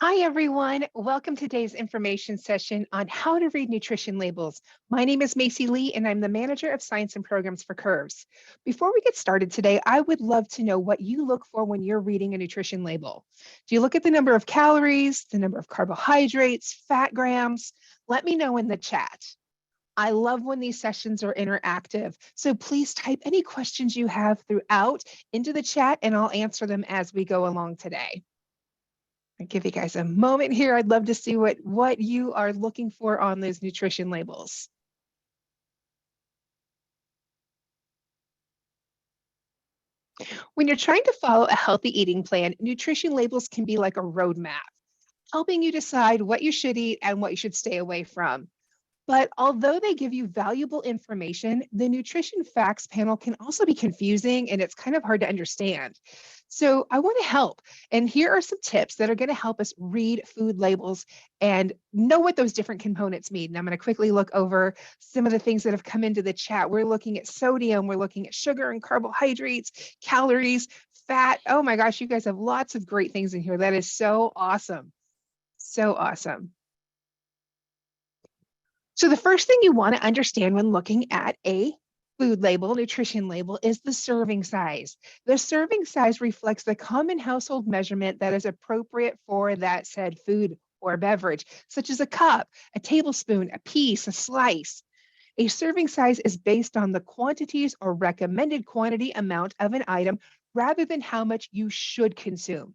Hi, everyone. Welcome to today's information session on how to read nutrition labels. My name is Macy Lee, and I'm the manager of science and programs for Curves. Before we get started today, I would love to know what you look for when you're reading a nutrition label. Do you look at the number of calories, the number of carbohydrates, fat grams? Let me know in the chat. I love when these sessions are interactive. So please type any questions you have throughout into the chat, and I'll answer them as we go along today. I'll give you guys a moment here. I'd love to see what you are looking for on those nutrition labels. When you're trying to follow a healthy eating plan, nutrition labels can be like a roadmap, helping you decide what you should eat and what you should stay away from. But although they give you valuable information, the nutrition facts panel can also be confusing and it's kind of hard to understand. So I want to help. And here are some tips that are going to help us read food labels and know what those different components mean. And I'm going to quickly look over some of the things that have come into the chat. We're looking at sodium, we're looking at sugar and carbohydrates, calories, fat. Oh my gosh, you guys have lots of great things in here. That is so awesome. So awesome. So the first thing you want to understand when looking at a food label, nutrition label, is the serving size. The serving size reflects the common household measurement that is appropriate for that said food or beverage, such as a cup, a tablespoon, a piece, a slice. A serving size is based on the quantities or recommended quantity amount of an item rather than how much you should consume.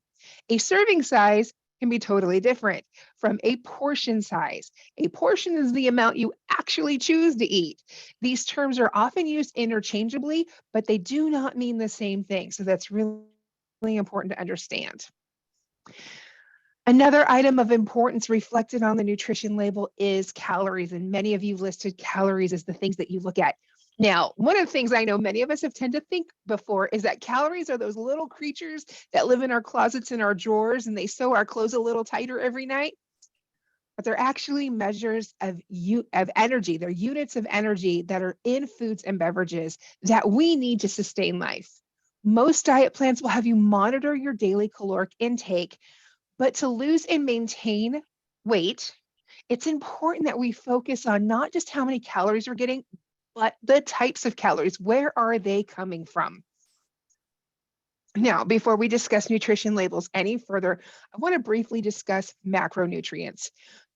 A serving size can be totally different from a portion size. A portion is the amount you actually choose to eat. These terms are often used interchangeably, but they do not mean the same thing. So that's really important to understand. Another item of importance reflected on the nutrition label is calories, and many of you listed calories as the things that you look at. Now, one of the things I know many of us have tend to think before is that calories are those little creatures that live in our closets and our drawers, and they sew our clothes a little tighter every night. But they're actually measures of energy. They're units of energy that are in foods and beverages that we need to sustain life. Most diet plans will have you monitor your daily caloric intake, but to lose and maintain weight, it's important that we focus on not just how many calories we're getting, but the types of calories. Where are they coming from? Now, before we discuss nutrition labels any further, I want to briefly discuss macronutrients.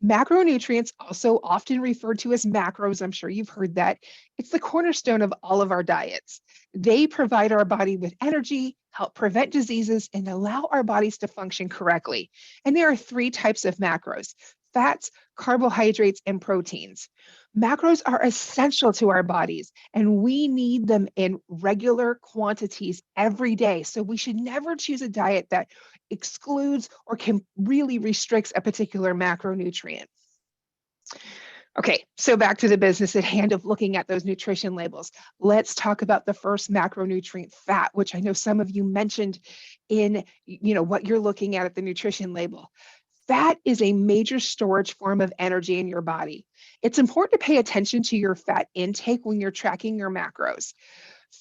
Macronutrients, also often referred to as macros, I'm sure you've heard that. It's the cornerstone of all of our diets. They provide our body with energy, help prevent diseases, and allow our bodies to function correctly. And there are three types of macros: fats, carbohydrates, and proteins. Macros are essential to our bodies, and we need them in regular quantities every day. So we should never choose a diet that excludes or can really restricts a particular macronutrient. Okay, so back to the business at hand of looking at those nutrition labels. Let's talk about the first macronutrient, fat, which I know some of you mentioned in what you're looking at the nutrition label. Fat is a major storage form of energy in your body. It's important to pay attention to your fat intake when you're tracking your macros.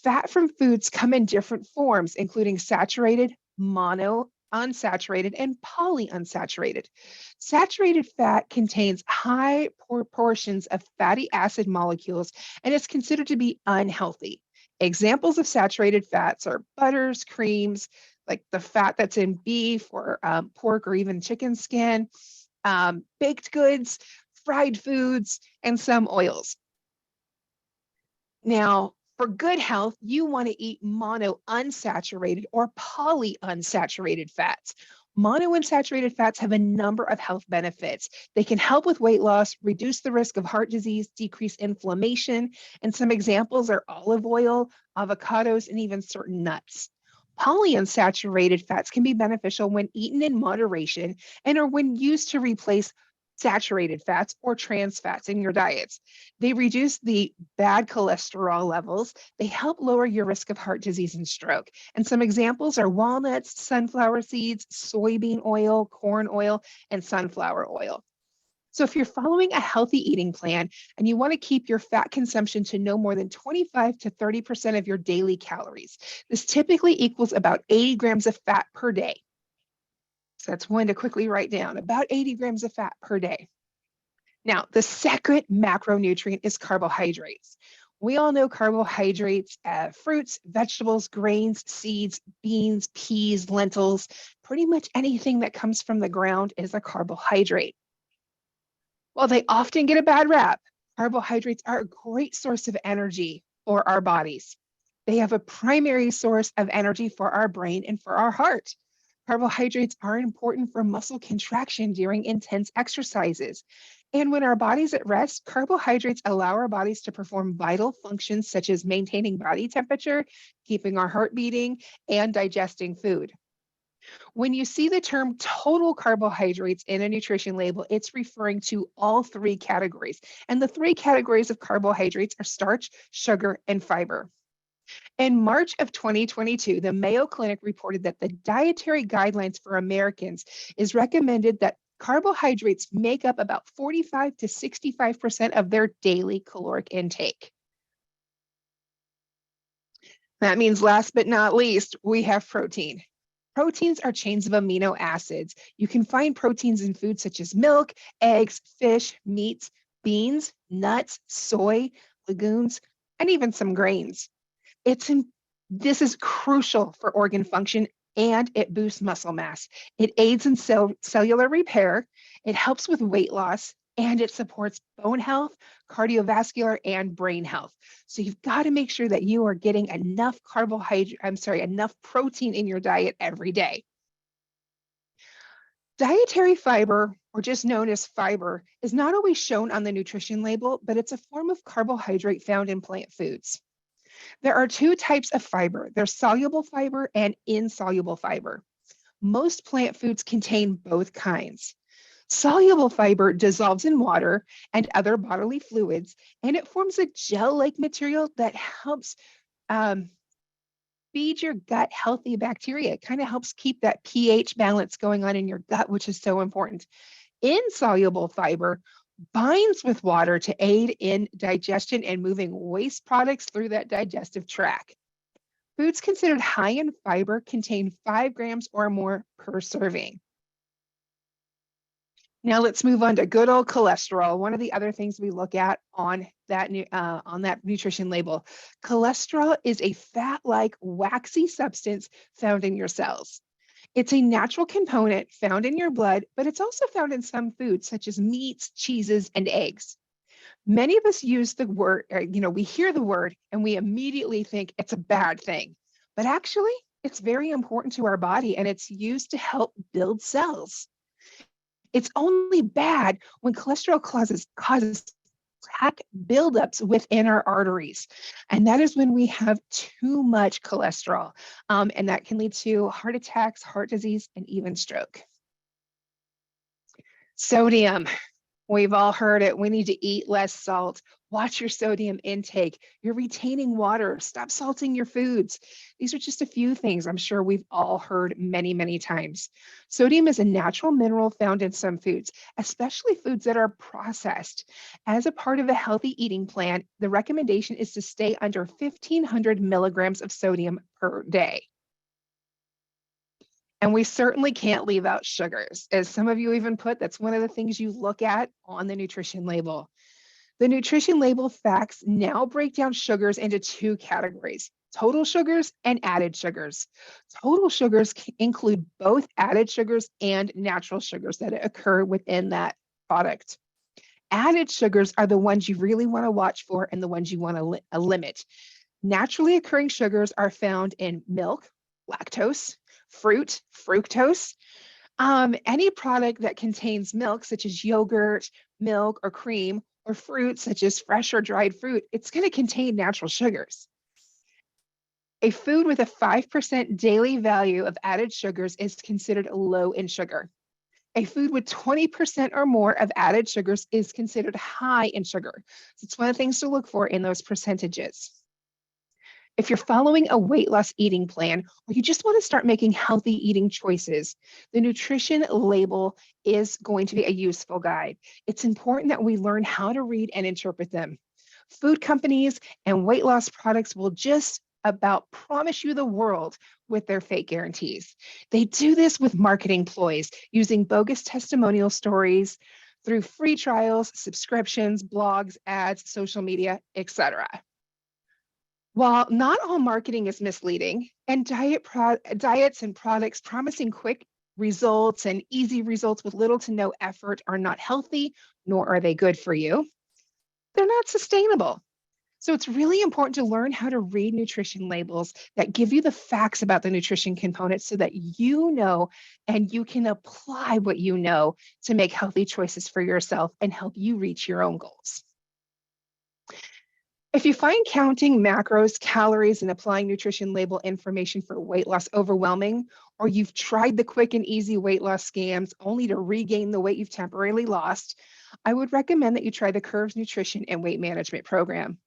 Fat from foods come in different forms, including saturated, unsaturated, and polyunsaturated. Saturated fat contains high proportions of fatty acid molecules and is considered to be unhealthy. Examples of saturated fats are butters, creams, like the fat that's in beef or pork or even chicken skin, baked goods, fried foods, and some oils. Now, for good health, you want to eat monounsaturated or polyunsaturated fats. Monounsaturated fats have a number of health benefits. They can help with weight loss, reduce the risk of heart disease, decrease inflammation, and some examples are olive oil, avocados, and even certain nuts. Polyunsaturated fats can be beneficial when eaten in moderation and are when used to replace saturated fats or trans fats in your diets. They reduce the bad cholesterol levels. They help lower your risk of heart disease and stroke. And some examples are walnuts, sunflower seeds, soybean oil, corn oil, and sunflower oil. So if you're following a healthy eating plan and you want to keep your fat consumption to no more than 25 to 30% of your daily calories, this typically equals about 80 grams of fat per day. So that's one to quickly write down, about 80 grams of fat per day. Now, the second macronutrient is carbohydrates. We all know carbohydrates, fruits, vegetables, grains, seeds, beans, peas, lentils, pretty much anything that comes from the ground is a carbohydrate. While they often get a bad rap, carbohydrates are a great source of energy for our bodies. They have a primary source of energy for our brain and for our heart. Carbohydrates are important for muscle contraction during intense exercises. And when our body's at rest, carbohydrates allow our bodies to perform vital functions such as maintaining body temperature, keeping our heart beating, and digesting food. When you see the term total carbohydrates in a nutrition label, it's referring to all three categories. And the three categories of carbohydrates are starch, sugar, and fiber. In March of 2022, the Mayo Clinic reported that the dietary guidelines for Americans is recommended that carbohydrates make up about 45 to 65% of their daily caloric intake. That means last but not least, we have protein. Proteins are chains of amino acids. You can find proteins in foods such as milk, eggs, fish, meats, beans, nuts, soy, legumes, and even some grains. It's in, this is crucial for organ function and it boosts muscle mass. It aids in cellular repair, it helps with weight loss, and it supports bone health, cardiovascular, and brain health. So you've got to make sure that you are getting enough enough protein in your diet every day. Dietary fiber, or just known as fiber, is not always shown on the nutrition label, but it's a form of carbohydrate found in plant foods. There are two types of fiber. There's soluble fiber and insoluble fiber. Most plant foods contain both kinds. Soluble fiber dissolves in water and other bodily fluids, and it forms a gel-like material that helps feed your gut healthy bacteria. It kind of helps keep that pH balance going on in your gut, which is so important. Insoluble fiber binds with water to aid in digestion and moving waste products through that digestive tract. Foods considered high in fiber contain 5 grams or more per serving. Now let's move on to good old cholesterol. One of the other things we look at on that nutrition label. Cholesterol is a fat-like waxy substance found in your cells. It's a natural component found in your blood, but it's also found in some foods such as meats, cheeses, and eggs. Many of us use the word, we hear the word and we immediately think it's a bad thing. But actually, it's very important to our body and it's used to help build cells. It's only bad when cholesterol causes plaque buildups within our arteries. And that is when we have too much cholesterol. And that can lead to heart attacks, heart disease, and even stroke. Sodium. We've all heard it. We need to eat less salt. Watch your sodium intake. You're retaining water. Stop salting your foods. These are just a few things I'm sure we've all heard many, many times. Sodium is a natural mineral found in some foods, especially foods that are processed. As a part of a healthy eating plan, the recommendation is to stay under 1,500 milligrams of sodium per day. And we certainly can't leave out sugars. As some of you even put, that's one of the things you look at on the nutrition label. The nutrition label facts now break down sugars into two categories, total sugars and added sugars. Total sugars include both added sugars and natural sugars that occur within that product. Added sugars are the ones you really want to watch for and the ones you want to limit. Naturally occurring sugars are found in milk, lactose, fruit, fructose. Any product that contains milk, such as yogurt, milk, or cream, or fruit, such as fresh or dried fruit, it's going to contain natural sugars. A food with a 5% daily value of added sugars is considered low in sugar. A food with 20% or more of added sugars is considered high in sugar. So it's one of the things to look for in those percentages. If you're following a weight loss eating plan, or you just want to start making healthy eating choices, the nutrition label is going to be a useful guide. It's important that we learn how to read and interpret them. Food companies and weight loss products will just about promise you the world with their fake guarantees. They do this with marketing ploys using bogus testimonial stories through free trials, subscriptions, blogs, ads, social media, etc. While not all marketing is misleading, and diets and products promising quick results and easy results with little to no effort are not healthy, nor are they good for you. They're not sustainable. So it's really important to learn how to read nutrition labels that give you the facts about the nutrition components so that you know and you can apply what you know to make healthy choices for yourself and help you reach your own goals. If you find counting macros, calories, and applying nutrition label information for weight loss overwhelming, or you've tried the quick and easy weight loss scams only to regain the weight you've temporarily lost, I would recommend that you try the Curves Nutrition and Weight Management Program.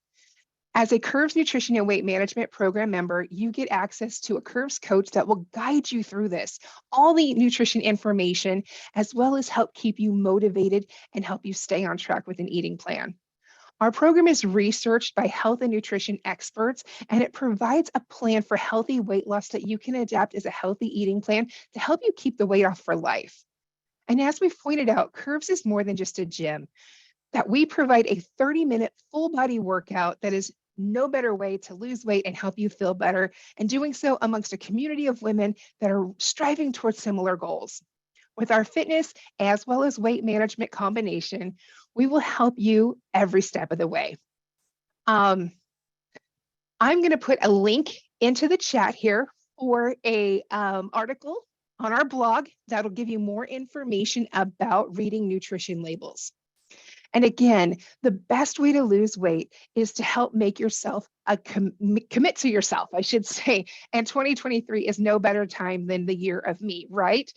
As a Curves Nutrition and Weight Management Program member, you get access to a Curves coach that will guide you through this, all the nutrition information, as well as help keep you motivated and help you stay on track with an eating plan. Our program is researched by health and nutrition experts, and it provides a plan for healthy weight loss that you can adapt as a healthy eating plan to help you keep the weight off for life. And as we've pointed out, Curves is more than just a gym, that we provide a 30-minute full body workout that is no better way to lose weight and help you feel better, and doing so amongst a community of women that are striving towards similar goals. With our fitness as well as weight management combination, we will help you every step of the way. I'm going to put a link into the chat here for a article on our blog that'll give you more information about reading nutrition labels. And again, the best way to lose weight is to help make yourself commit to yourself, I should say. And 2023 is no better time than the year of me, right?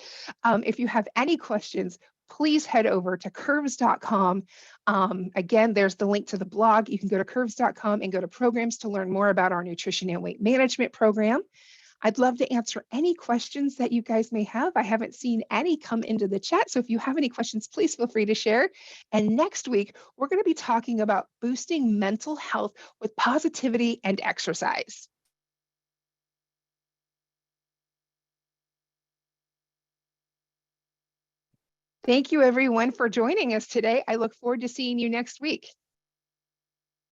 If you have any questions, please head over to curves.com. Again, there's the link to the blog. You can go to curves.com and go to programs to learn more about our nutrition and weight management program. I'd love to answer any questions that you guys may have. I haven't seen any come into the chat, so if you have any questions, please feel free to share. And next week, we're going to be talking about boosting mental health with positivity and exercise. Thank you, everyone, for joining us today. I look forward to seeing you next week.